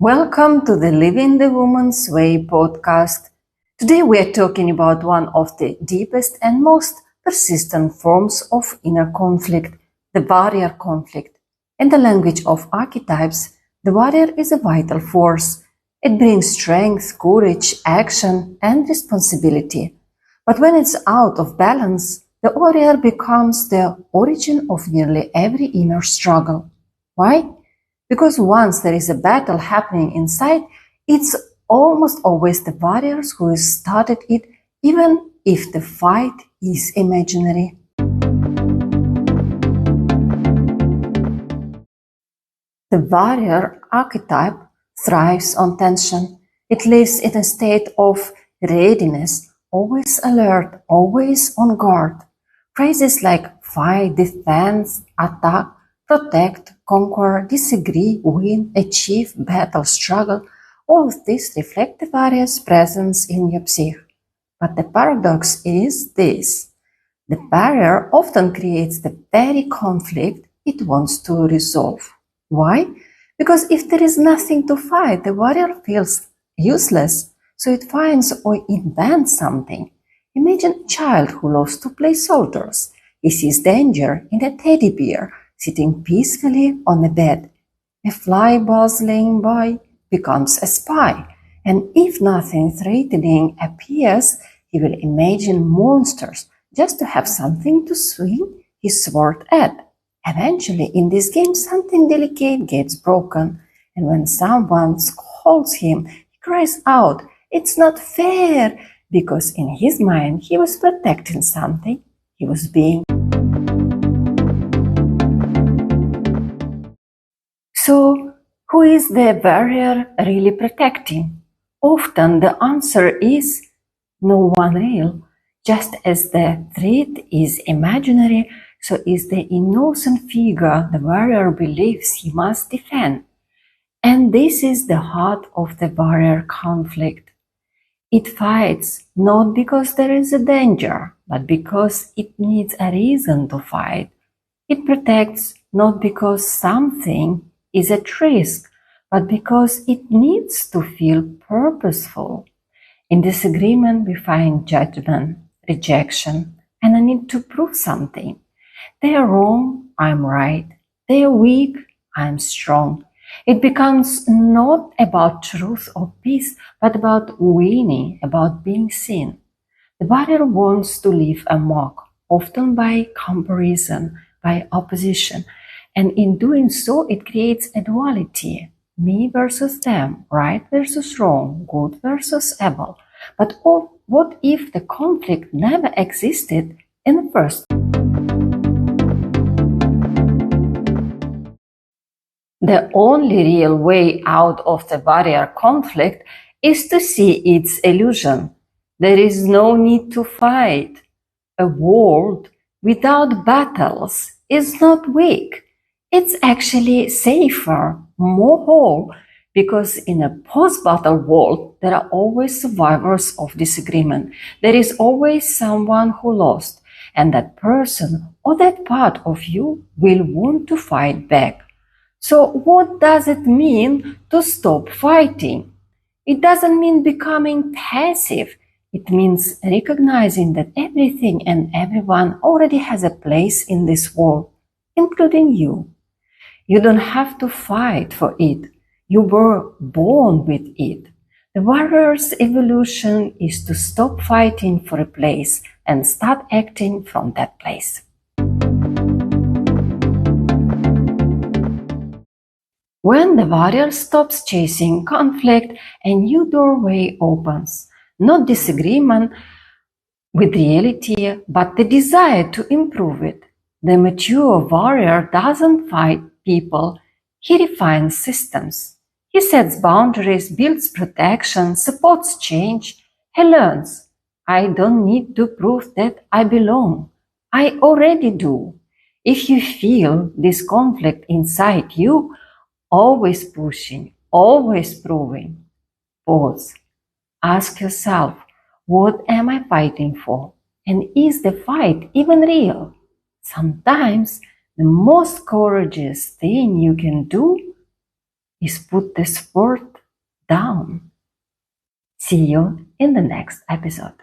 Welcome to the Living the Woman's Way podcast. Today we are talking about one of the deepest and most persistent forms of inner conflict, the warrior conflict. In the language of archetypes, the warrior is a vital force. It brings strength, courage, action, and responsibility. But when it's out of balance, the warrior becomes the origin of nearly every inner struggle. Why? Because once there is a battle happening inside, it's almost always the warriors who started it, even if the fight is imaginary. The warrior archetype thrives on tension. It lives in a state of readiness, always alert, always on guard. Phrases like fight, defense, attack, protect, conquer, disagree, win, achieve, battle, struggle, all of this reflect the warrior's presence in your psyche. But the paradox is this. The warrior often creates the very conflict it wants to resolve. Why? Because if there is nothing to fight, the warrior feels useless, so it finds or invents something. Imagine a child who loves to play soldiers. He sees danger in a teddy bear sitting peacefully on a bed. A fly buzzing by becomes a spy, and if nothing threatening appears, he will imagine monsters just to have something to swing his sword at. Eventually, in this game, something delicate gets broken, and when someone scolds him, he cries out, "It's not fair!" because in his mind, he was protecting something. He was being. So, who is the warrior really protecting? Often the answer is no one real. Just as the threat is imaginary, so is the innocent figure the warrior believes he must defend. And this is the heart of the warrior conflict. It fights not because there is a danger, but because it needs a reason to fight. It protects not because something is at risk, but because it needs to feel purposeful. In disagreement, we find judgment, rejection, and a need to prove something. They are wrong, I'm right. They are weak, I'm strong. It becomes not about truth or peace, but about winning, about being seen. The warrior wants to leave a mark, often by comparison, by opposition, and in doing so, it creates a duality, me versus them, right versus wrong, good versus evil. But what if the conflict never existed in the first? The only real way out of the warrior conflict is to see its illusion. There is no need to fight. A world without battles is not weak. It's actually safer, more whole, because in a post-battle world, there are always survivors of disagreement. There is always someone who lost, and that person or that part of you will want to fight back. So what does it mean to stop fighting? It doesn't mean becoming passive. It means recognizing that everything and everyone already has a place in this world, including you. You don't have to fight for it. You were born with it. The warrior's evolution is to stop fighting for a place and start acting from that place. When the warrior stops chasing conflict, a new doorway opens. Not disagreement with reality, but the desire to improve it. The mature warrior doesn't fight people, he refines systems. He sets boundaries, builds protection, supports change. He learns, I don't need to prove that I belong. I already do. If you feel this conflict inside you, always pushing, always proving, pause. Ask yourself, what am I fighting for? And is the fight even real? Sometimes the most courageous thing you can do is put the sport down. See you in the next episode.